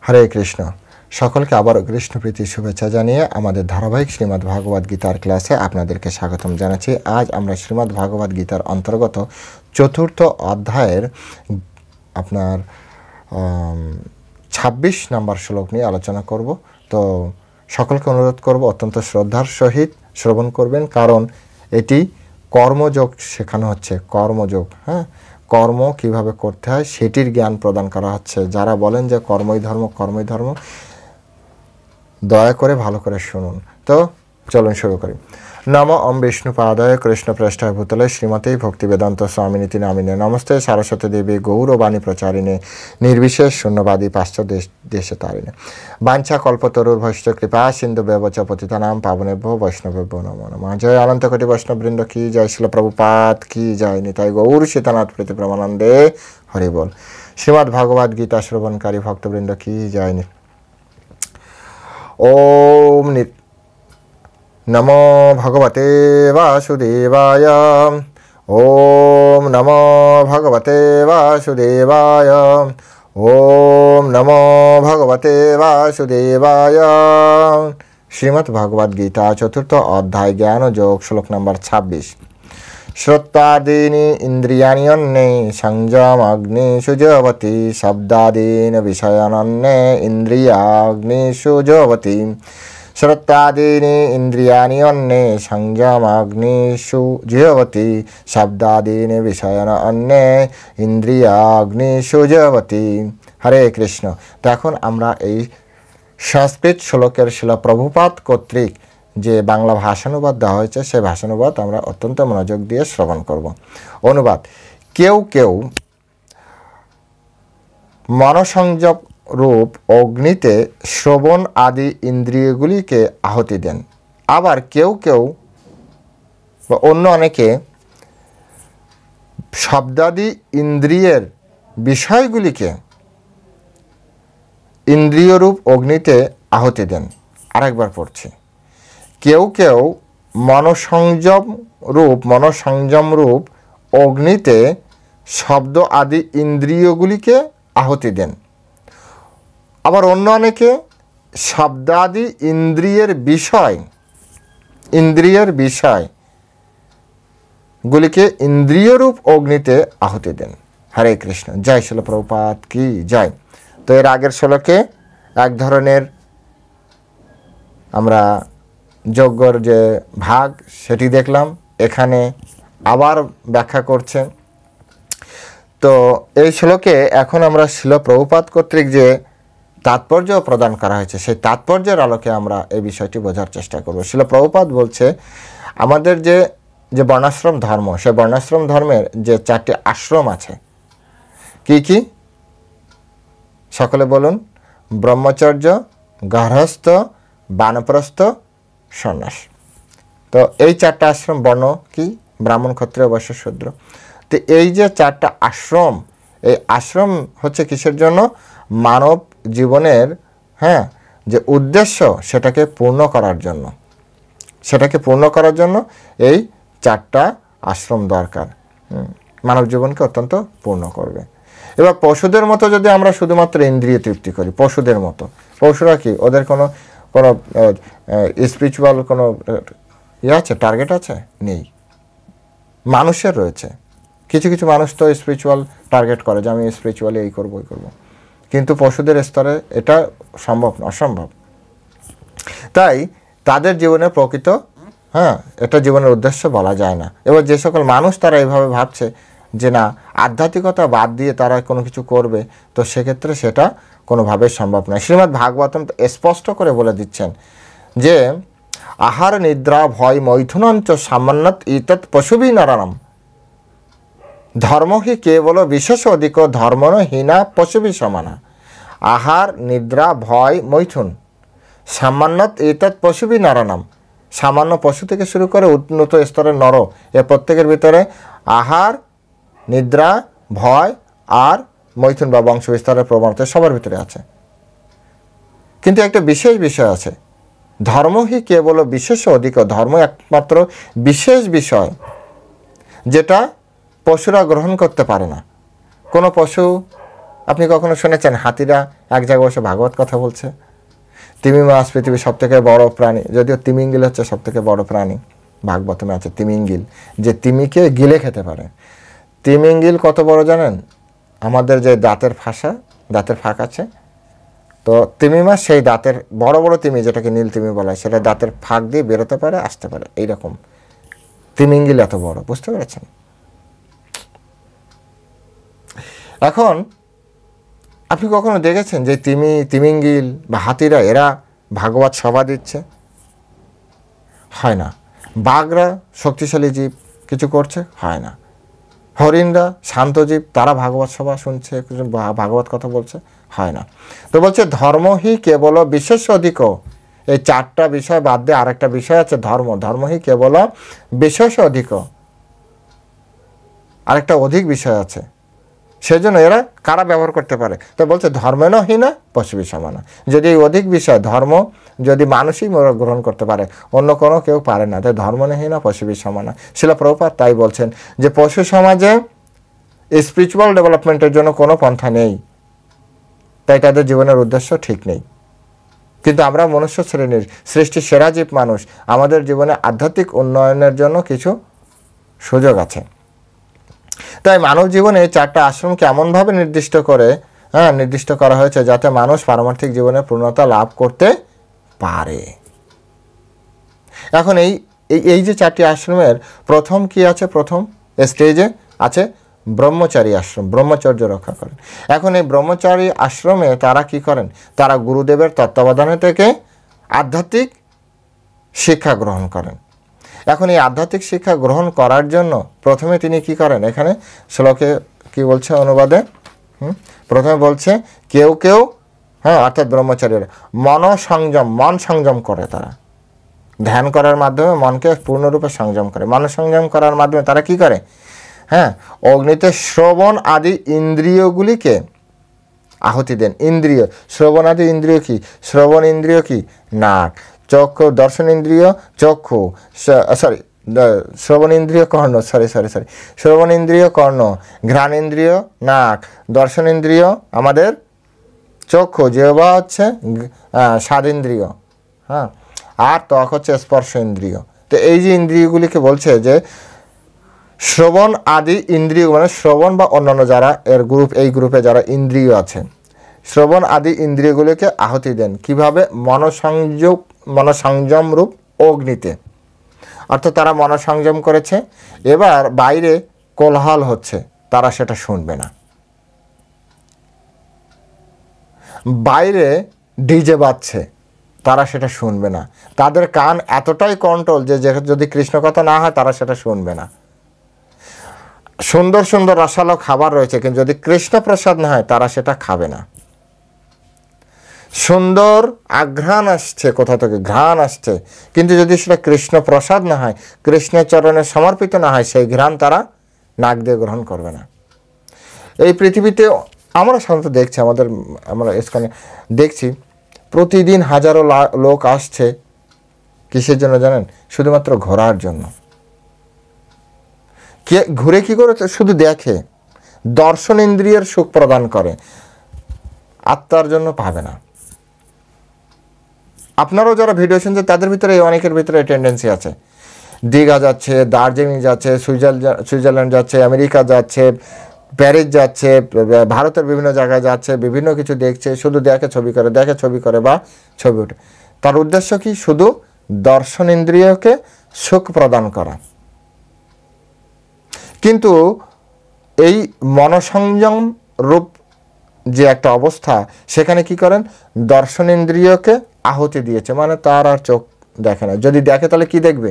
হরে কৃষ্ণ। সকলকে আবার কৃষ্ণ প্রীতি শুভেচ্ছা জানিয়ে আমাদের ধারাবাহিক শ্রীমদ্ ভাগবত গীতার ক্লাসে আপনাদেরকে স্বাগতম জানাচ্ছি। আজ আমরা শ্রীমদ্ ভাগবত গীতার অন্তর্গত চতুর্থ অধ্যায়ের আপনার ২৬ নম্বর শ্লোক নিয়ে আলোচনা করব। তো সকলকে অনুরোধ করব অত্যন্ত শ্রদ্ধার সহিত শ্রবণ করবেন, কারণ এটি কর্মযোগ শেখানো হচ্ছে। কর্মযোগ, হ্যাঁ, কর্ম কিভাবে করতে হয় সেটির জ্ঞান প্রদান করা হচ্ছে। যারা বলেন যে কর্মই ধর্ম, দয়া করে ভালো করে শুনুন। তো চলুন শুরু করি। নম ওম বিষ্ণুপাদায় কৃষ্ণপ্রেষ্ঠায় ভূতলে শ্রীমতী ভক্তিবেদান্ত স্বামিনীতি নামিনে নমস্তে সারস্বতী দেবী গৌরবাণী প্রচারিণে নির্বিশেষ শূন্যবাদী পাশ্চাত্য দেশে তারিণে বাঞ্ছা কল্পতরুর ভৈষ্ঠ কৃপা সিন্ধু ব্যবচ পতিতানাম পাবনেভ্য বৈষ্ণবেভ্যো নমো নমঃ। জয় অনন্তকোটি বৈষ্ণববৃন্দ কি জয়, শিল প্রভুপাদ কি জয়, নিতাই গৌর সীতানাথ প্রীতি প্রমানন্দে হরি বল। শ্রীমদ্ ভাগবত গীতা শ্রবণকারী ভক্তবৃন্দ কি জয়। ওম নমো ভগবতে বাসুদেবায়। ওম নমো ভগবতে বাসুদেবায়। ওম নমো ভগবতে বাসুদেবায়। শ্রীমদ্ ভাগবত গীতা চতুর্থ অধ্যায় জ্ঞান যোগ শ্লোক নম্বর ২৬। শ্রোত্বাদীনি ইন্দ্রিয়াণি অন্যে সংযমাগ্নিষু যবতি শব্দাদীন বিষয়ানন্যে ইন্দ্রিয়াগ্নিষু যবতি। শ্রোত্রাদীনি ইন্দ্রিয়াণি অন্যে সংযমাগ্নিষু যবতি শব্দাদীনি বিষয়ান অন্যে ইন্দ্রিয়াগ্নিষু যবতি। হরে কৃষ্ণ। তো এখন আমরা এই সংস্কৃত শ্লোকের শিল প্রভুপাদ কর্তৃক যে বাংলা ভাষানুবাদ দেওয়া হয়েছে সেই ভাষানুবাদ আমরা অত্যন্ত মনোযোগ দিয়ে শ্রবণ করব। অনুবাদ: কেউ কেউ মনসংযোগ রূপ অগ্নিতে শ্রবণ আদি ইন্দ্রিয়গুলিকে আহুতি দেন, আবার কেউ কেউ বা অন্য অনেকে শব্দাদি ইন্দ্রিয়ের বিষয়গুলিকে ইন্দ্রিয়রূপ অগ্নিতে আহুতি দেন। আরেকবার পড়ছি। কেউ কেউ মনসংযম রূপ অগ্নিতে শব্দ আদি ইন্দ্রিয়গুলিকে আহুতি দেন, আবার অন্য অনেকে শব্দাদি ইন্দ্রিয়ের বিষয়গুলিকে ইন্দ্রিয়রূপ অগ্নিতে আহুতি দেন। হরে কৃষ্ণ। জয় শিল প্রভুপাদ কি জয়। তো এর আগের শ্লোকে এক ধরনের আমরা যজ্ঞর যে ভাগ সেটি দেখলাম, এখানে আবার ব্যাখ্যা করছে। তো এই শ্লোকে এখন আমরা শিল প্রভুপাদ কর্তৃক যে তাৎপর্য প্রদান করা হয়েছে সেই তাৎপর্যের আলোকে আমরা এই বিষয়টি বোঝার চেষ্টা করব। শিল প্রভুপাদ বলছে আমাদের যে বর্ণাশ্রম ধর্ম, সেই বর্ণাশ্রম ধর্মের যে 4টি আশ্রম আছে, কি কি সকলে বলুন? ব্রহ্মচর্য, গার্হস্থ, বানপ্রস্থ, সন্ন্যাস। তো এই 4টা আশ্রম বর্ণ কি? ব্রাহ্মণ, ক্ষত্রিয়, বৈশ্য, শূদ্র। তো এই যে 4টা আশ্রম, এই আশ্রম হচ্ছে কিসের জন্য? মানব জীবনের যে উদ্দেশ্য সেটাকে পূর্ণ করার জন্য এই 4টা আশ্রম দরকার। মানব জীবনকে অত্যন্ত পূর্ণ করবে। এবার পশুদের মতো যদি আমরা শুধুমাত্র ইন্দ্রিয় তৃপ্তি করি, পশুদের মতো, পশুরা কি, ওদের কোনো স্পিরিচুয়াল কোনো আছে, টার্গেট আছে? নেই। মানুষের রয়েছে। কিছু কিছু মানুষ তো স্পিরিচুয়াল টার্গেট করে যে আমি স্পিরিচুয়ালি এই করবো ওই করবো, কিন্তু পশুদের স্তরে এটা অসম্ভব। তাই তাদের জীবনের প্রকৃত এটা জীবনের উদ্দেশ্য বলা যায় না। এবার যে সকল মানুষ তারা এইভাবে ভাবছে যে না, আধ্যাত্মিকতা বাদ দিয়ে তারা কোনো কিছু করবে, তো সেক্ষেত্রে সেটা কোনোভাবে সম্ভব নয়। শ্রীমদ্ ভাগবতম স্পষ্ট করে বলে দিচ্ছেন যে আহার নিদ্রা ভয় মৈথুনঞ্চ সামান্যত ইতৎ পশুবি নরানাম ধর্ম হি কেবল বিশেষ অধিক ধর্মন হীনা পশুবি সমানা। আহার নিদ্রা ভয় মৈথুন সামান্যত ইতৎ পশুবি নরানাম, সামান্য পশু থেকে শুরু করে উন্নত স্তরের নর, এ প্রত্যেকের ভিতরে আহার, নিদ্রা, ভয় আর মৈথুন বা বংশ বিস্তারের প্রবণতা সবার ভিতরে আছে। কিন্তু একটা বিশেষ বিষয় আছে, ধর্ম হি কেবল বিশেষ অধিক, ধর্ম একমাত্র বিশেষ বিষয় যেটা পশুরা গ্রহণ করতে পারে না। কোনো পশু আপনি কখনো শুনেছেন হাতিরা এক জায়গায় বসে ভাগবত কথা বলছে? তিমি মাছ পৃথিবীর সব থেকে বড় প্রাণী, যদিও তিমিঙ্গিল হচ্ছে সব থেকে বড় প্রাণী, ভাগবতমে আছে তিমিঙ্গিল, যে তিমিকে গিলে খেতে পারে। তিমিঙ্গিল কত বড় জানেন? আমাদের যে দাঁতের ফাঁক আছে, তো তিমি মাছ সেই দাঁতের বড় বড় তিমি, যেটাকে নীল তিমি বলা হয়, সেটা দাঁতের ফাঁক দিয়ে বেরোতে পারে, আসতে পারে, এইরকম তিমিঙ্গিল এত বড়, বুঝতে পেরেছেন? এখন আপনি কখনো দেখেছেন যে তিমিঙ্গিল বা হাতিরা এরা ভাগবত সভা দিচ্ছে? হয় না। বাঘরা শক্তিশালী জীব, কিছু করছে? হয় না। হরিণরা শান্ত জীব, তারা ভাগবত সভা শুনছে, ভাগবত কথা বলছে? হয় না। তো বলছে ধর্ম হি কেবল বিশেষ অধিক, এই 4টা বিষয় বাদ দিয়ে আরেকটা বিষয় আছে ধর্ম হি কেবল বিশেষ অধিক, আরেকটা অধিক বিষয় আছে, সেজন্য এরা কারা ব্যবহার করতে পারে? তো বলছে ধর্মেন হীনা পশুবি সমানা, যদি এই অধিক বিষয় ধর্ম যদি মানুষই গ্রহণ করতে পারে, অন্য কোনো কেউ পারে না, তাই ধর্মহীনা পশুবি সমানা। শিলা প্রভুপাদ তাই বলছেন যে পশু সমাজে স্পিরিচুয়াল ডেভেলপমেন্টের জন্য কোনো পন্থা নেই, তাই তাদের জীবনের উদ্দেশ্য ঠিক নেই। কিন্তু আমরা মনুষ্য শ্রেণীর সৃষ্টির সেরা জীব মানুষ, আমাদের জীবনে আধ্যাত্মিক উন্নয়নের জন্য কিছু সুযোগ আছে। তাই মানব জীবনে 4টা আশ্রমকে এমনভাবে নির্দিষ্ট করা হয়েছে যাতে মানুষ পারমার্থিক জীবনে পূর্ণতা লাভ করতে পারে। এখন এই যে 4টি আশ্রমের প্রথম কি আছে? প্রথম স্টেজে আছে ব্রহ্মচারী আশ্রম, ব্রহ্মচর্য রক্ষা করেন। এখন এই ব্রহ্মচারী আশ্রমে তারা কি করেন? তারা গুরুদেবের তত্ত্বাবধানে থেকে আধ্যাত্মিক শিক্ষা গ্রহণ করেন। এখন এই আধ্যাত্মিক শিক্ষা গ্রহণ করার জন্য প্রথমে তিনি কি করেন? এখানে শ্লোকে কি বলছে অনুবাদে? প্রথমে বলছে কেউ অর্থাৎ ব্রহ্মচারীরা মন সংযম করে, তারা ধ্যান করার মাধ্যমে মনকে পূর্ণরূপে সংযম করে। মন সংযম করার মাধ্যমে তারা কি করে? অগ্নিতে শ্রবণ আদি ইন্দ্রিয়গুলিকে আহুতি দেন। ইন্দ্রিয়, শ্রবণ আদি ইন্দ্রিয় কি? শ্রবণ ইন্দ্রিয় কি? নাক, চক্ষু, দর্শন ইন্দ্রিয় চক্ষু, শ্রবণ ইন্দ্রিয় কর্ণ, শ্রবণ ইন্দ্রিয় কর্ণ, ঘ্রাণ ইন্দ্রিয় নাক, দর্শন ইন্দ্রিয় আমাদের চক্ষু, জিহ্বা হচ্ছে স্বাদ ইন্দ্রিয়, আর ত্বক হচ্ছে স্পর্শ ইন্দ্রিয়। তো এই যে ইন্দ্রিয়গুলিকে বলছে যে শ্রবণ আদি ইন্দ্রিয়, মানে শ্রবণ বা অন্যান্য যারা এই গ্রুপে যারা ইন্দ্রিয় আছেন, শ্রবণ আদি ইন্দ্রিয়গুলিকে আহুতি দেন। কিভাবে? মনসংযম রূপ অগ্নিতে, অর্থাৎ তারা মনসংযম করেছে। এবার বাইরে কোলাহল হচ্ছে, তারা সেটা শুনবে না। বাইরে ডিজে বাজছে, তারা সেটা শুনবে না। তাদের কান এতটাই কন্ট্রোল যে যদি কৃষ্ণ কথা না হয় তারা সেটা শুনবে না। সুন্দর সুন্দর রসালো খাবার রয়েছে, কিন্তু যদি কৃষ্ণ প্রসাদ না হয় তারা সেটা খাবে না। সুন্দর আঘ্রাণ আসছে, কোথা থেকে ঘ্রাণ আসছে, কিন্তু যদি সেটা কৃষ্ণ প্রসাদ না হয়, কৃষ্ণের চরণে সমর্পিত না হয়, সেই ঘ্রাণ তারা নাক দিয়ে গ্রহণ করবে না। এই পৃথিবীতে আমরা সাধারণত দেখছি, আমরা এখানে দেখছি প্রতিদিন হাজারো লোক আসছে, কিসের জন্য জানেন? শুধুমাত্র ঘোরার জন্য। ঘুরে কি করে? শুধু দেখে, দর্শন ইন্দ্রিয়ের সুখ প্রদান করে, আত্মার জন্য পাবে না। আপনারাও যারা ভিডিও শুনছেন তাদের ভিতরে অনেকের ভিতরে টেন্ডেন্সি আছে। দীঘা যাচ্ছে, দার্জিলিং যাচ্ছে, সুইজারল্যান্ড যাচ্ছে, আমেরিকা যাচ্ছে, প্যারিস যাচ্ছে, ভারতের বিভিন্ন জায়গায় যাচ্ছে, বিভিন্ন কিছু দেখছে, শুধু দেখে ছবি করে বা ছবি ওঠে। তার উদ্দেশ্য কি? শুধু দর্শন ইন্দ্রিয়কে সুখ প্রদান করা। কিন্তু এই মনসংযম রূপ যে একটা অবস্থা, সেখানে কি করেন? দর্শন ইন্দ্রিয়কে আহুতি দিয়েছে, মানে তার আর চোখ দেখে না। যদি দেখে তাহলে কি দেখবে?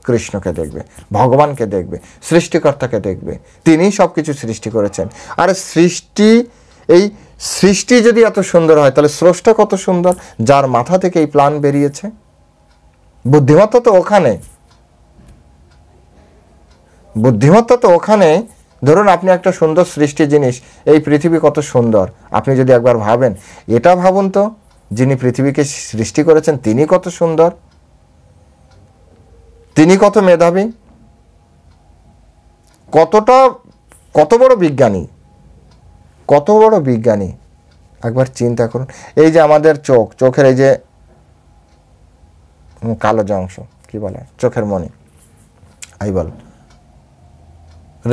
কৃষ্ণকে দেখবে, ভগবানকে দেখবে, সৃষ্টিকর্তাকে দেখবে। তিনিই সব কিছু সৃষ্টি করেছেন। আর এই সৃষ্টি যদি এত সুন্দর হয়, তাহলে স্রষ্টা কত সুন্দর, যার মাথা থেকে এই প্ল্যান বেরিয়েছে। বুদ্ধিমত্তা তো ওখানে। ধরুন আপনি একটা সুন্দর সৃষ্টি জিনিস, এই পৃথিবী কত সুন্দর, আপনি যদি একবার ভাবেন, এটা ভাবুন তো, যিনি পৃথিবীকে সৃষ্টি করেছেন তিনি কত সুন্দর, তিনি কত মেধাবী, কত বড় বিজ্ঞানী, কত বড় বিজ্ঞানী একবার চিন্তা করুন। এই যে আমাদের চোখের এই যে কালো যে অংশ কি বলে চোখের মণি আইবল,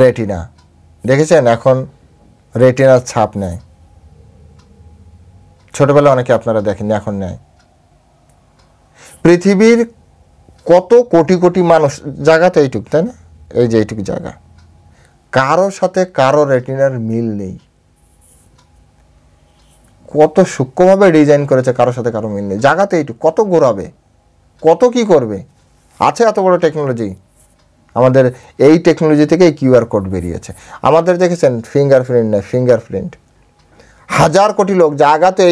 রেটিনা দেখেছেন? এখন রেটিনার ছাপ নেয়। ছোটবেলায় অনেকে আপনারা দেখেননি, এখন নেয়। পৃথিবীর কত কোটি কোটি মানুষ, জায়গা তো এইটুক, তাই না? এই যে এইটুকু জায়গা, কারো সাথে কারো রেটিনার মিল নেই। কত সূক্ষ্মভাবে ডিজাইন করেছে, কারোর সাথে কারো মিল নেই। জায়গাতে এইটুকু, কত ঘোরাবে, কত কি করবে, আছে এত বড় টেকনোলজি। আমাদের এই টেকনোলজি থেকে এই কিউআর কোড বেরিয়েছে। আমাদের দেখেছেন ফিঙ্গারপ্রিন্ট নেই, ফিঙ্গারপ্রিন্ট হাজার কোটি লোক, জায়গা তো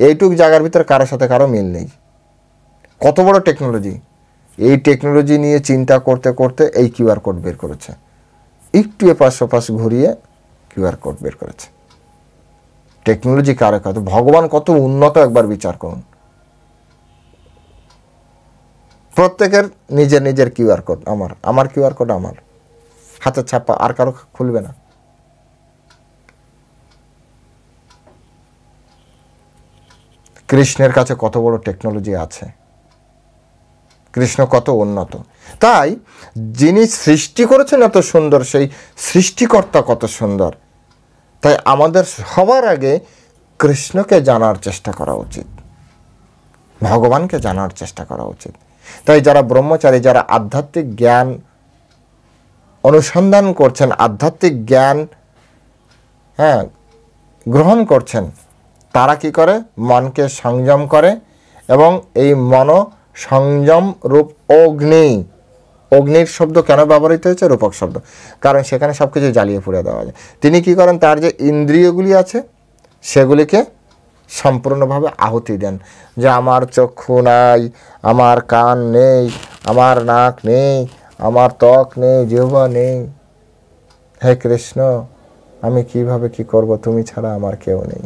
এইটুক জায়গার ভিতরে কারোর সাথে কারো মিল নেই। কত বড় টেকনোলজি! এই টেকনোলজি নিয়ে চিন্তা করতে করতে এই কিউআর কোড বের করেছে। একটু এপাশ ওপাশ ঘুরিয়ে কিউআর কোড বের করেছে। টেকনোলজি কারে কত, ভগবান কত উন্নত একবার বিচার করুন। প্রত্যেকের নিজের নিজের কিউআর কোড, আমার কিউআর কোড আমার হাতের ছাপা, আর কারো খুলবে না। কৃষ্ণের কাছে কত বড় টেকনোলজি আছে, কৃষ্ণ কত উন্নত। তাই যিনি সৃষ্টি করেছেন এত সুন্দর, সেই সৃষ্টিকর্তা কত সুন্দর। তাই আমাদের সবার আগে কৃষ্ণকে জানার চেষ্টা করা উচিত, ভগবানকে জানার চেষ্টা করা উচিত। তাই যারা ব্রহ্মচারী, যারা আধ্যাত্মিক জ্ঞান অনুসন্ধান করছেন, আধ্যাত্মিক জ্ঞান গ্রহণ করছেন, তারা কি করে? মনকে সংযম করে, এবং এই মন সংযম রূপ অগ্নির শব্দ কেন ব্যবহৃত হয়েছে? রূপক শব্দ, কারণ সেখানে সব কিছু জ্বালিয়ে পুড়ে দেওয়া যায়। তিনি কি করেন? তার যে ইন্দ্রিয়গুলি আছে সেগুলিকে সম্পূর্ণভাবে আহুতি দেন। যে আমার চক্ষু নাই, আমার কান নেই, আমার নাক নেই, আমার ত্বক নেই, জিহ্বা নেই, হে কৃষ্ণ আমি কিভাবে কি করব, তুমি ছাড়া আমার কেউ নেই।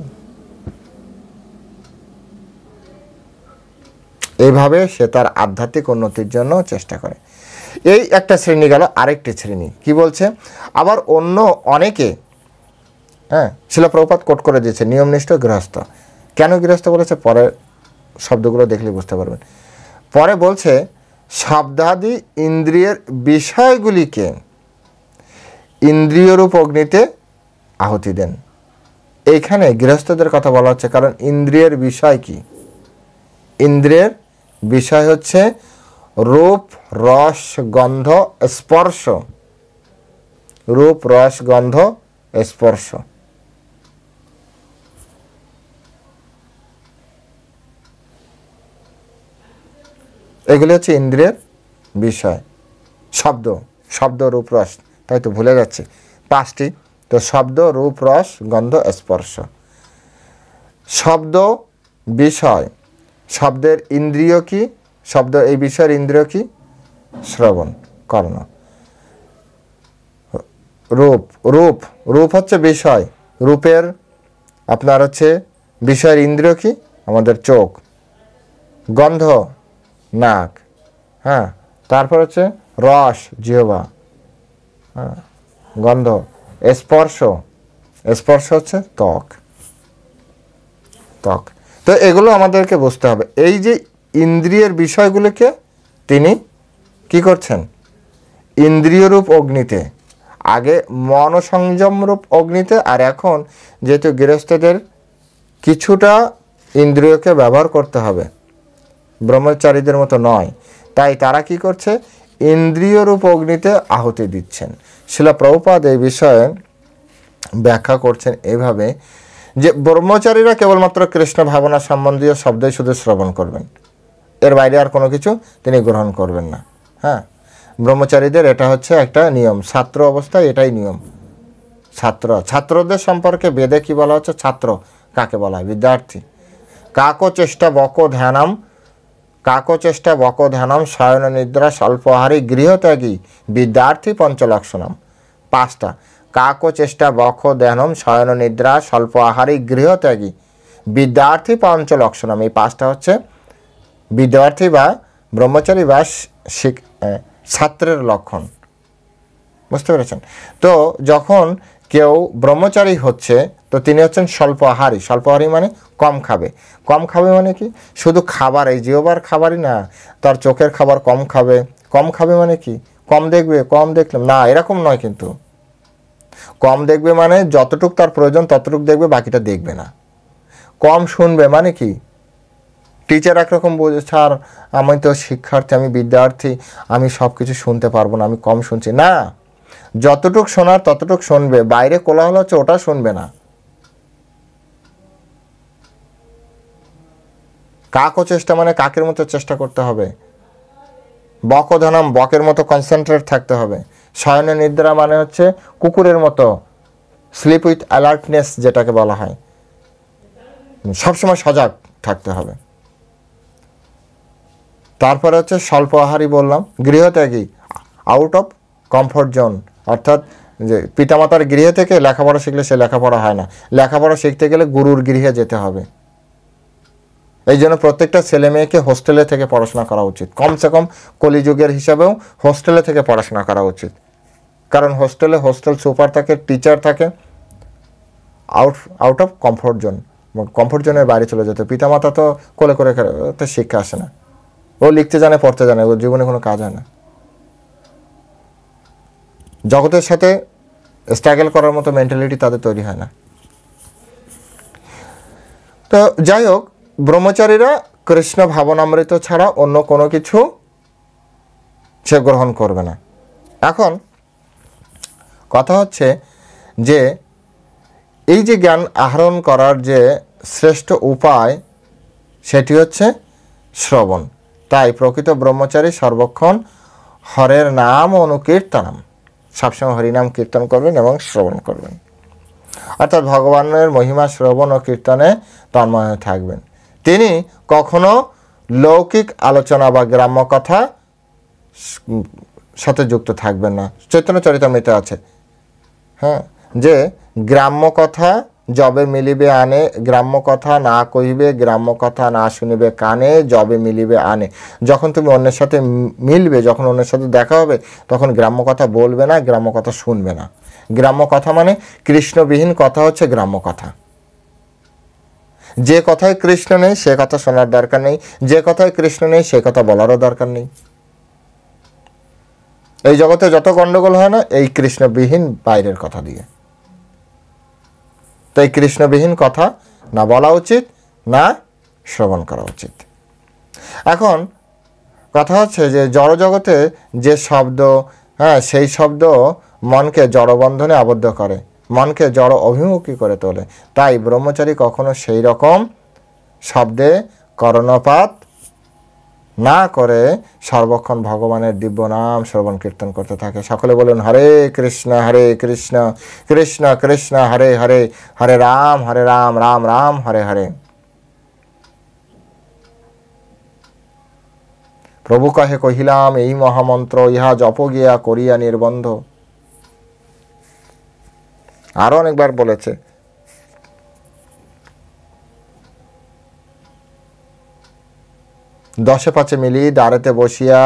এইভাবে সে তার আধ্যাত্মিক উন্নতির জন্য চেষ্টা করে। এই একটা শ্রেণী গেল। আরেকটি শ্রেণী কি বলছে? আবার অন্য অনেকে, শিলা প্রভুপাদ কোট করে দিয়েছে, নিয়মনিষ্ঠ গৃহস্থ। কেন গৃহস্থ বলেছে পরে শব্দগুলো দেখলে বুঝতে পারবেন। পরে বলছে শব্দাদি ইন্দ্রিয়ের বিষয়গুলিকে ইন্দ্রিয়রূপ অগ্নিতে আহুতি দেন। এইখানে গৃহস্থদের কথা বলা হচ্ছে, কারণ ইন্দ্রিয়ের বিষয় কি? ইন্দ্রিয়ের বিষয় হচ্ছে রূপ, রস, গন্ধ, স্পর্শ। রূপ, রস, গন্ধ, স্পর্শ। এগুলি হচ্ছে ইন্দ্রিয়ের বিষয়। শব্দ, রূপ, রস, তাই তো ভুলে যাচ্ছে 5টি। তো শব্দ, রূপ, রস, গন্ধ, স্পর্শ। শব্দ বিষয়, শব্দের ইন্দ্রিয় কি? এই বিষয়ের ইন্দ্রিয় কি? শ্রবণ, কর্ণ। রূপ হচ্ছে বিষয়, রূপের আপনার হচ্ছে বিষয়ের ইন্দ্রিয় কি? আমাদের চোখ। গন্ধ, নাক, তারপর হচ্ছে রস, জিহ্বা, গন্ধ। স্পর্শ হচ্ছে ত্বক। তো এগুলো আমাদেরকে বুঝতে হবে। এই যে ইন্দ্রিয়ের বিষয়গুলোকে তিনি কি করছেন? ইন্দ্রিয়রূপ অগ্নিতে, আগে মনসংযম রূপ অগ্নিতে, আর এখন যেহেতু গৃহস্থদের কিছুটা ইন্দ্রিয়কে ব্যবহার করতে হবে, ব্রহ্মচারীদের মতো নয়, তাই তারা কি করছে? ইন্দ্রিয়রূপ অগ্নিতে আহুতি দিচ্ছেন। শিলা প্রভুপাদ এই বিষয়ে ব্যাখ্যা করছেন এইভাবে যে ব্রহ্মচারীরা কেবলমাত্র কৃষ্ণ ভাবনা সম্বন্ধীয় শব্দই শুধু শ্রবণ করবেন, এর বাইরে আর কোনো কিছু তিনি গ্রহণ করবেন না। ব্রহ্মচারীদের এটা হচ্ছে একটা নিয়ম, ছাত্র অবস্থায় এটাই নিয়ম। ছাত্রদের সম্পর্কে বেদে কি বলা হচ্ছে? ছাত্র কাকে বলা হয়? বিদ্যার্থী। কাকো চেষ্টা বক ধ্যানম শয়ন নিদ্রা স্বল্পহারী গৃহত্যাগী বিদ্যার্থী পঞ্চলক্ষণম। 5টা। কাকো চেষ্টা বক ধ্যানম শয়ন নিদ্রা স্বল্প আহারী গৃহত্যাগী বিদ্যার্থী পঞ্চলক্ষণম। এই 5টা হচ্ছে বিদ্যার্থী বা ব্রহ্মচারী বা ছাত্রের লক্ষণ। বুঝতে পেরেছেন? তো যখন কেউ ব্রহ্মচারী হচ্ছে, তো তিনি হচ্ছেন স্বল্প আহারী। স্বল্প আহারী মানে কম খাবে। কম খাবে মানে কি, শুধু খাবার, এই জিহ্বার খাবারই না, তার চোখের খাবার কম খাবে। কম খাবে মানে কি, কম দেখবে, কম দেখলাম না, এরকম নয় কিন্তু। কম দেখবে মানে যতটুক তার প্রয়োজন ততটুক দেখবে, বাকিটা দেখবে না। কম শুনবে মানে কি, টিচার একরকম বোঝে, স্যার আমি তো শিক্ষার্থী, আমি বিদ্যার্থী, আমি সব কিছু শুনতে পারবো না, আমি কম শুনছি না। যতটুক শোনার ততটুক শুনবে, বাইরে কোলাহল হচ্ছে ওটা শুনবে না। কাকও চেষ্টা মানে কাকের মতো চেষ্টা করতে হবে। বকধনম বকের মতো কনসেন্ট্রেট থাকতে হবে। শয়নে নিদ্রা মানে হচ্ছে কুকুরের মতো স্লিপ উইথ অ্যালার্টনেস যেটাকে বলা হয়, সবসময় সজাগ থাকতে হবে। তারপরে হচ্ছে স্বল্প আহারী বললাম, গৃহত্যাগী, আউট অফ কমফোর্ট জোন, অর্থাৎ যে পিতামাতার গৃহে থেকে লেখাপড়া শিখলে সে লেখাপড়া হয় না, লেখাপড়া শিখতে গেলে গুরুর গৃহে যেতে হবে। এই জন্য প্রত্যেকটা ছেলে মেয়েকে হোস্টেলে থেকে পড়াশোনা করা উচিত, কমসে কম কলিযুগের হিসাবেও হোস্টেলে থেকে পড়াশোনা করা উচিত। কারণ হোস্টেলে হোস্টেল সুপার থাকে, টিচার থাকে, out of comfort zone, comfort জোনের বাইরে চলে যেতে। পিতামাতা তো কোলে করে তো শিক্ষা আসে না, ও লিখতে জানে, পড়তে জানে, ওর জীবনে কোনো কাজ হয় না। জগতের সাথে স্ট্রাগল করার মতো মেন্টালিটি তাদের তৈরি হয় না। তো যাই হোক, ব্রহ্মচারীরা কৃষ্ণ ভাবনামৃত ছাড়া অন্য কোনো কিছু সে গ্রহণ করবে না। এখন কথা হচ্ছে যে এই যে জ্ঞান আহরণ করার যে শ্রেষ্ঠ উপায় সেটি হচ্ছে শ্রবণ। তাই প্রকৃত ব্রহ্মচারী সর্বক্ষণ হরের নাম অনুকীর্তনম, সবসময় হরিনাম কীর্তন করবেন এবং শ্রবণ করবেন, অর্থাৎ ভগবানের মহিমা শ্রবণ ও কীর্তনে তন্ময় থাকবেন। তিনি কখনো লৌকিক আলোচনা বা গ্রাম্য কথা সাথে যুক্ত থাকবেন না। চৈতন্য চরিতামৃতে আছে, হ্যাঁ, যে গ্রাম্য কথা যবে মিলিবে আনে, গ্রাম্য কথা না কহিবে, গ্রাম্য কথা না শুনিবে কানে, যবে মিলিবে আনে। যখন তুমি অন্যের সাথে মিলবে, যখন অন্যের সাথে দেখা হবে, তখন গ্রাম্য কথা বলবে না, গ্রাম্য কথা শুনবে না। গ্রাম্য কথা মানে কৃষ্ণবিহীন কথা হচ্ছে গ্রাম্য কথা। যে কথায় কৃষ্ণ নেই সে কথা শোনার দরকার নেই, যে কথায় কৃষ্ণ নেই সে কথা বলারও দরকার নেই। এই জগতে যত গন্ডগোল হয় না এই কৃষ্ণবিহীন বাইরের কথা দিয়ে। তাই কৃষ্ণবিহীন কথা না বলা উচিত, না শ্রবণ করা উচিত। এখন কথা হচ্ছে যে জড়জগতে যে শব্দ, হ্যাঁ, সেই শব্দ মনকে জড়বন্ধনে আবদ্ধ করে, মনকে জড় অভিমুখী করে তোলে। তাই ব্রহ্মচারী কখনো সেই রকম শব্দে কর্ণপাত না করে সর্বক্ষণ ভগবানের দিব্য নাম শ্রবণ কীর্তন করতে থাকে। সকলে বলুন হরে কৃষ্ণ কৃষ্ণ কৃষ্ণ হরে হরে, হরে রাম রাম রাম হরে হরে। প্রভু কহে কহিলাম এই মহামন্ত্র, ইহা জপ গিয়া করিয়া নির্বন্ধ। আরো অনেকবার বলেছে। দশে পাঁচে মিলি দ্বারেতে বসিয়া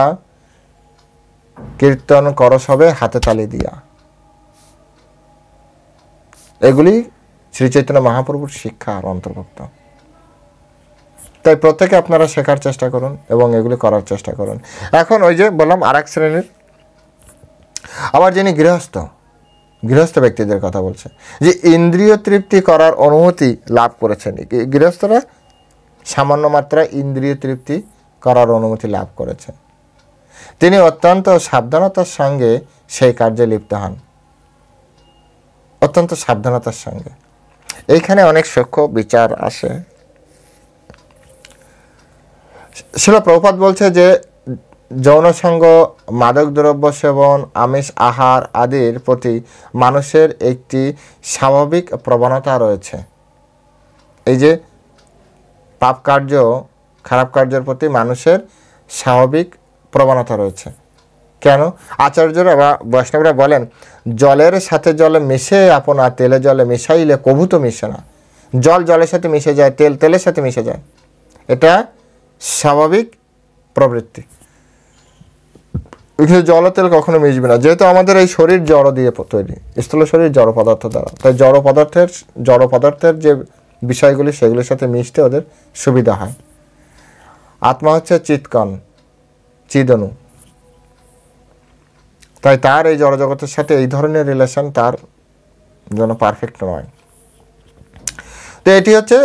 কীর্তন কর সবে হাতে তালি দিয়া। এগুলি শ্রী চৈতন্য মহাপ্রভুর শিক্ষার অন্তর্ভুক্ত। তাই প্রত্যেকে আপনারা শেখার চেষ্টা করুন এবং এগুলি করার চেষ্টা করুন। এখন ওই যে বললাম আর এক শ্রেণীর, আবার যিনি গৃহস্থ ব্যক্তিদের কথা বলছে, যে ইন্দ্রিয় তৃপ্তি করার অনুমতি লাভ করেছেন। গৃহস্থরা সামান্য মাত্রায় ইন্দ্রিয় তৃপ্তি করার অনুমতি লাভ করেছেন। তিনি অত্যন্ত সাবধানতার সঙ্গে সেই কার্যে লিপ্ত হন, অত্যন্ত সাবধানতার সঙ্গে। এইখানে অনেক সূক্ষ্ম বিচার আসে। শিল প্রভুপাদ বলছে যে যৌনসঙ্গ, মাদক দ্রব্য সেবন, আমিষ আহার আদির প্রতি মানুষের একটি স্বাভাবিক প্রবণতা রয়েছে। এই যে পাপ কার্য, খারাপ কার্যের প্রতি মানুষের স্বাভাবিক প্রবণতা রয়েছে। কেন? আচার্যরা বা বৈষ্ণবরা বলেন, জলের সাথে জলে মিশে আপনা, তেলে জলে মিশাইলে কভু তো মিশে না। জল জলের সাথে মিশে যায়, তেল তেলের সাথে মিশে যায়, এটা স্বাভাবিক প্রবৃত্তি। কিন্তু জল তেল কখনো মিশবে না, যেহেতু আমাদের এই শরীর জড় দিয়ে তৈরি, স্থূল শরীর জড় পদার্থ দ্বারা, তাই জড় পদার্থের যে বিষয়গুলি সেগুলির সাথে মিশতে ওদের সুবিধা হয়। আত্মা হচ্ছে চিৎকণ, চিদনু, তাই তার এই জড়জগতের সাথে এই ধরনের রিলেশন তার জন্য পারফেক্ট নয়। তো এটি হচ্ছে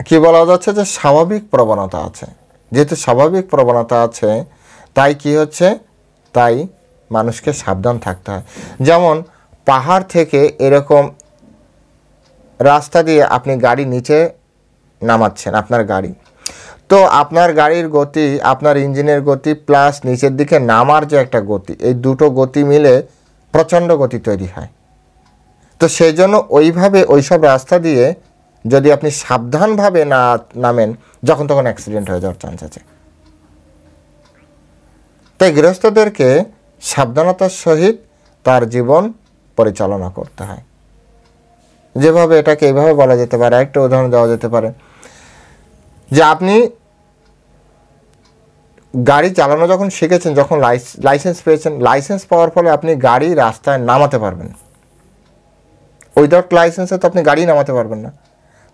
কি বলা যাচ্ছে যে স্বাভাবিক প্রবণতা আছে। যেহেতু স্বাভাবিক প্রবণতা আছে তাই কি হচ্ছে, তাই মানুষকে সাবধান থাকতে হয়। যেমন পাহাড় থেকে এরকম রাস্তা দিয়ে আপনি গাড়ি নিচে নামাচ্ছেন, আপনার গাড়ি, তো আপনার গাড়ির গতি, আপনার ইঞ্জিনের গতি প্লাস নিচের দিকে নামার যে একটা গতি, এই দুটো গতি মিলে প্রচণ্ড গতি তৈরি হয়। তো সেই জন্য ওইভাবে ওইসব রাস্তা দিয়ে যদি আপনি সাবধানভাবে না নামেন, যখন তখন অ্যাক্সিডেন্ট হয়ে যাওয়ার চান্স আছে। তাই গৃহস্থদেরকে সাবধানতার সহিত তার জীবন পরিচালনা করতে হয়। যেভাবে এটাকে এইভাবে বলা যেতে পারে, একটা উদাহরণ দেওয়া যেতে পারে যে আপনি গাড়ি চালানো যখন শিখেছেন, যখন লাইসেন্স পেয়েছেন, লাইসেন্স পাওয়ার ফলে আপনি গাড়ি রাস্তায় নামাতে পারবেন। উইদাউট লাইসেন্সে তো আপনি গাড়ি নামাতে পারবেন না।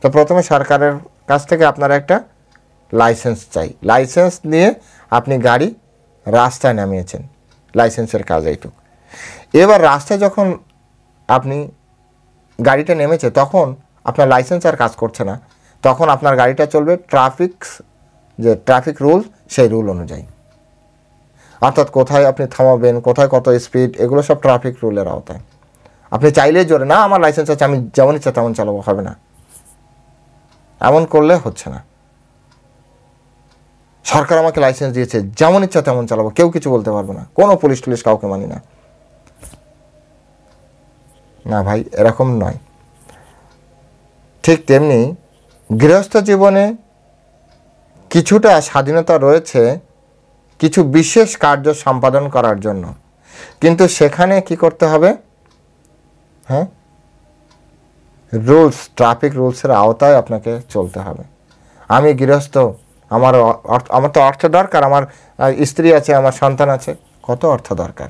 তো প্রথমে সরকারের কাছ থেকে আপনার একটা লাইসেন্স চাই, লাইসেন্স নিয়ে আপনি গাড়ি রাস্তায় নামিয়েছেন, লাইসেন্সের কাজ এইটুকু। এবার রাস্তায় যখন আপনি গাড়িটা নেমেছে তখন আপনার লাইসেন্স আর কাজ করছে না, তখন আপনার গাড়িটা চলবে ট্রাফিক রুল, সেই রুল অনুযায়ী। অর্থাৎ কোথায় আপনি থামাবেন, কোথায় কত স্পিড, এগুলো সব ট্রাফিক রুলের আওতায়। আপনি চাইলেই জোরে না আমার লাইসেন্স আছে আমি যেমন ইচ্ছা তেমন চালাবো, হবে না, এমন করলে হচ্ছে না। সরকার আমাকে লাইসেন্স দিয়েছে, যেমন ইচ্ছা তেমন চালাবো, কেউ কিছু বলতে পারবে না, কোনো পুলিশ টুলিশ কাউকে মানি না। না ভাই, এরকম নয়। ঠিক তেমনি গৃহস্থ জীবনে কিছুটা স্বাধীনতা রয়েছে কিছু বিশেষ কার্য সম্পাদন করার জন্য, কিন্তু সেখানে কি করতে হবে, হ্যাঁ, রুলস, ট্রাফিক রুলসের আওতায় আপনাকে চলতে হবে। আমি গৃহস্থ, আমার তো অর্থ দরকার, আমার স্ত্রী আছে, আমার সন্তান আছে, কত অর্থ দরকার,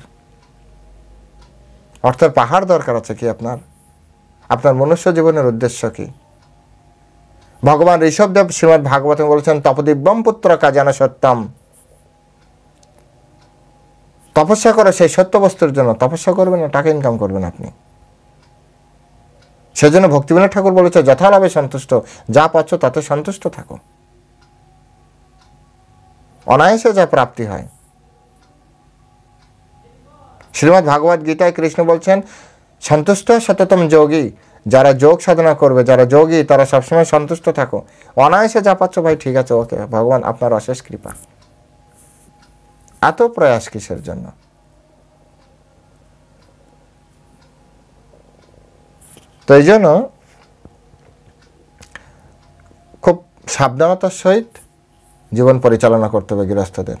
অর্থের পাহাড় দরকার আছে কি আপনার মনুষ্য জীবনের উদ্দেশ্য কি? ভগবান ঋষভদেব শ্রীমদ্ ভাগবতে বলেছেন তপদিব্যম পুত্র কাজান সত্যম, তপস্যা করে সেই সত্য বস্তুর জন্য। তপস্যা করবেন না, টাকা ইনকাম করবেন আপনি। সেজন্য ভক্তিবিনোদ ঠাকুর বলেছে যথালাভে সন্তুষ্ট, যা পাচ্ছ তাতে সন্তুষ্ট থাকো, অনায়াসে যা প্রাপ্তি হয়। শ্রীমদ্ ভাগবত গীতায় কৃষ্ণ বলছেন সন্তুষ্ট সততম যোগী, যারা যোগ সাধনা করবে, যারা যোগী, তারা সবসময় সন্তুষ্ট থাকো, অনায়াসে যা পাচ্ছ ভাই ঠিক আছে, ওকে, ভগবান আপনার অশেষ কৃপা। এত প্রয়াস কিসের জন্য? তো এই জন্য খুব সাবধানতার সহিত জীবন পরিচালনা করতে হবে গৃহস্থদের।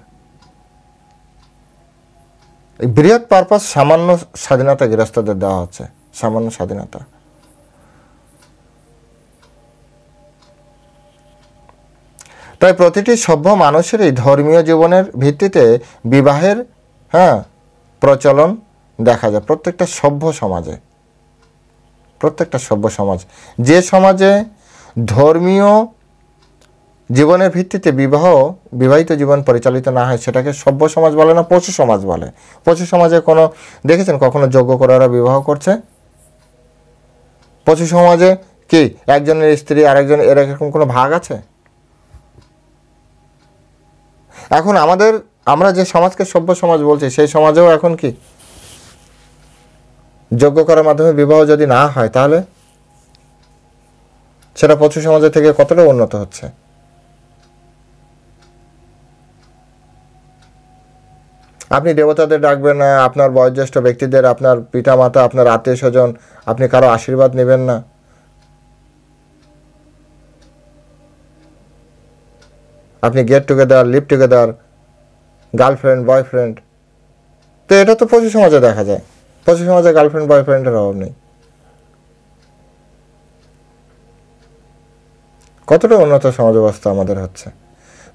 এই বৃহৎ পারপাস সামান্য স্বাধীনতা গৃহস্থদের দেওয়া হচ্ছে, সামান্য স্বাধীনতা। তাই প্রতিটি সভ্য মানুষেরই ধর্মীয় জীবনের ভিত্তিতে বিবাহের প্রচলন দেখা যায় প্রত্যেকটা সভ্য সমাজে। প্রত্যেকটা সভ্য সমাজ, যে সমাজে ধর্মীয় জীবনের ভিত্তিতে বিবাহিত জীবন পরিচালিত না হয় সেটাকে সভ্য সমাজ বলে না, পশু সমাজ বলে। পশু সমাজে দেখেছেন কখনো যোগ্য করে ওরা বিবাহ করছে? পশু সমাজে কি একজনের স্ত্রী আরেকজন এরকম কোনো ভাগ আছে? এখন আমরা যে সমাজকে সভ্য সমাজ বলছি সেই সমাজেও এখন কি যোগ্য করার মাধ্যমে বিবাহ যদি না হয় তাহলে সেটা পশু সমাজের থেকে কতটা উন্নত হচ্ছে? আপনি দেবতাদের ডাকবেন না, আপনার বয়োজ্যেষ্ঠ ব্যক্তিদের, আপনার পিতা মাতা, আপনার আত্মীয় স্বজন, আপনি কারো আশীর্বাদ নেবেন না। আপনি get together, live together, girlfriend boyfriend, তো এটা তো পশু সমাজে দেখা যায়। পশু সমাজে গার্লফ্রেন্ড বয়ফ্রেন্ডের অভাব নেই। কতটা উন্নত সমাজ ব্যবস্থা আমাদের হচ্ছে।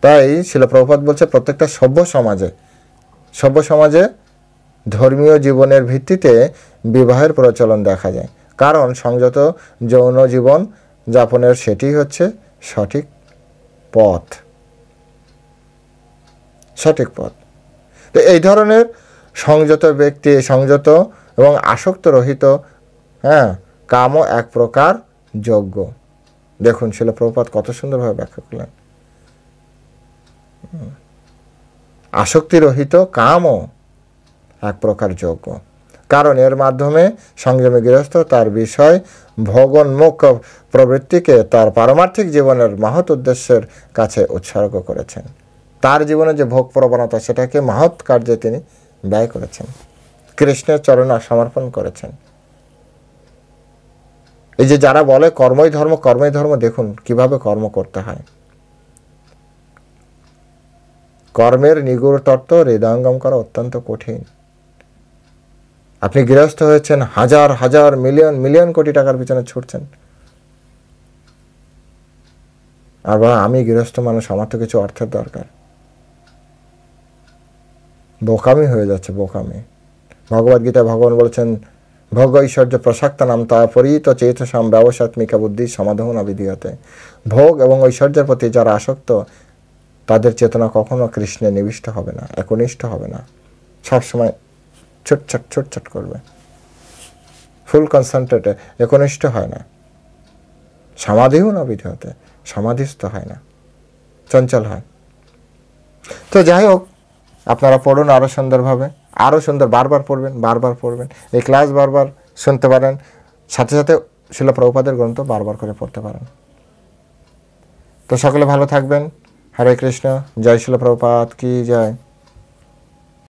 তাই শিল প্রভুপাদ বলছে প্রত্যেকটা সভ্য সমাজে সভ্য সমাজে ধর্মীয় জীবনের ভিত্তিতে বিবাহের প্রচলন দেখা যায়, কারণ সংযত যৌন জীবন যাপনের সেটি হচ্ছে সঠিক পথ। সঠিক পথ। তো এই ধরনের সংযত ব্যক্তি, সংযত এবং আসক্ত রহিত কামও এক প্রকার যোগ্য। দেখুন শিল প্রভুপাদ কত সুন্দরভাবে ব্যাখ্যা করলেন। আসক্তিরহিত কামও এক প্রকার যোগ্য, কারণ এর মাধ্যমে সংযমী গৃহস্থ তার বিষয় ভোগোন্মুখ প্রবৃত্তিকে তার পারমার্থিক জীবনের মহৎ উদ্দেশ্যের কাছে উৎসর্গ করেছেন। তার জীবনে যে ভোগ প্রবণতা সেটাকে মহৎ কার্যে তিনি ব্যয় করেছেন, কৃষ্ণের চরণে সমর্পণ করেছেন। এই যে যারা বলে কর্মই ধর্ম, কর্মই ধর্ম, দেখুন কিভাবে কর্ম করতে হয়। কর্মের নিগুড় তত্ত্ব হৃদয়ঙ্গম করা অত্যন্ত কঠিন। আপনি গৃহস্থ হয়েছেন, হাজার হাজার মিলিয়ন মিলিয়ন কোটি টাকার পিছনে ছুটছেন, আর আমি গৃহস্থ মানুষ, আমার তো কিছু অর্থের দরকার। বোকামি হয়ে যাচ্ছে, বোকামি। ভগবদ্গীতা ভগবান বলেছেন, ভোগ ঐশ্বর্য প্রসাক্ত নাম তা পরিত চেতসাম ব্যবসাত্মিকা বুদ্ধি সমাধান অবিধীয়তে। ভোগ এবং ঐশ্বর্যের প্রতি যারা আসক্ত, তাদের চেতনা কখনো কৃষ্ণে নিবিষ্ট হবে না, একনিষ্ঠ হবে না, সবসময় ছুটছট ছুটছট করবে, ফুল কনসেন্ট্রেটে একনিষ্ঠ হয় না, সমাধিও না বিধেয়তে, সমাধিস্থ হয় না, চঞ্চল হয়। তো যাই হোক, আপনারা পড়ুন আরও সুন্দরভাবে, আরও সুন্দর, বারবার পড়বেন, বারবার পড়বেন, এই ক্লাস বারবার শুনতে পারেন, সাথে সাথে শিল প্রভুপাদের গ্রন্থ বারবার করে পড়তে পারেন। তো সকলে ভালো থাকবেন। হরে কৃষ্ণ। জয় শিল প্রভুপাদ কি জয়।